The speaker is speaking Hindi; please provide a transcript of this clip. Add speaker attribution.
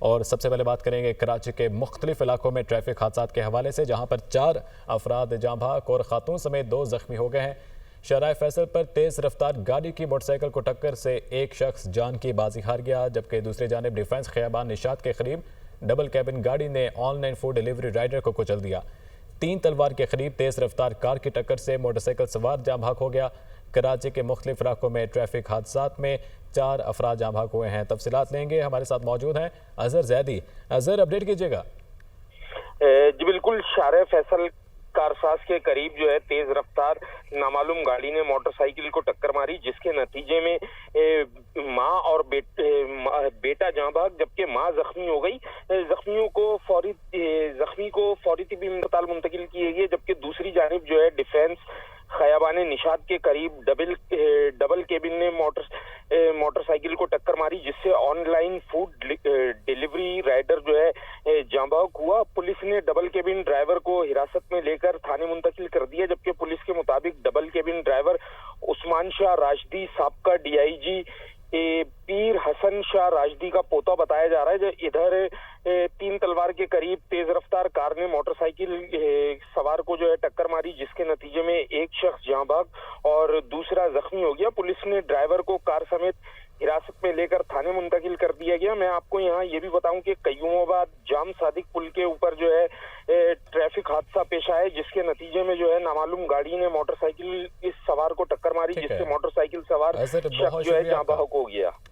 Speaker 1: और सबसे पहले बात करेंगे कराची के मुख्तलिफ इलाकों में ट्रैफिक हादसात के हवाले से, जहाँ पर 4 अफराद जाँ बहक और खातून समेत 2 जख्मी हो गए हैं। शराय फैसल पर तेज रफ्तार गाड़ी की मोटरसाइकिल को टक्कर से एक शख्स जान की बाजी हार गया, जबकि दूसरी जानिब डिफेंस खियाबान निशात के करीब डबल कैबिन गाड़ी ने ऑनलाइन फूड डिलीवरी राइडर को कुचल दिया। 3 तलवार के करीब तेज रफ्तार कार की टक्कर से मोटरसाइकिल सवार जाँ बहक हो गया। कराची के मुख्तलिफ इलाकों में ट्रैफिक हादसात में 4 अफराद जाँ बहक हुए हैं। तफसीलात लेंगे, हमारे साथ मौजूद हैं अजहर जैदी। अजहर, अपडेट कीजिएगा।
Speaker 2: जी बिल्कुल, शारे फैसल कारसाज के करीब जो है तेज रफ्तार नामालूम गाड़ी ने मोटरसाइकिल को टक्कर मारी, जिसके नतीजे में मां और बेटा जाँ बहक जबकि मां जख्मी हो गई। जख्मी को फौरी तिब्बी अस्पताल मुंतकिल किए गए, जबकि दूसरी जानिब जो है डिफेंस खयाबान निशात के करीब डबल केबिन ने मोटरसाइकिल को टक्कर मारी, जिससे ऑनलाइन फूड डिलीवरी राइडर जो है जाँ बहक हुआ। पुलिस ने डबल केबिन ड्राइवर को हिरासत में लेकर थाने मुंतकिल कर दिया, जबकि पुलिस के मुताबिक double cabin driver Usman Shah Rashidi साबका DIG पीर हसन शाह राशिदी का पोता बताया जा रहा है। जो इधर 3 तलवार के करीब तेज रफ्तार कार ने मोटरसाइकिल सवार को जो है टक्कर मारी, जिसके नतीजे में एक शख्स जाँ बहक और दूसरा जख्मी हो गया। पुलिस ने ड्राइवर को कार समेत हिरासत में लेकर थाने मुंतकिल कर दिया गया। मैं आपको यहाँ ये भी बताऊं कि कयूमाबाद जाम सादिक पुल के ऊपर जो है ट्रैफिक हादसा पेश आया, जिसके नतीजे में जो है नामालूम गाड़ी ने मोटरसाइकिल इस सवार को टक्कर मारी, जिससे मोटरसाइकिल सवार शख्स जो है जाँ बहक हो गया।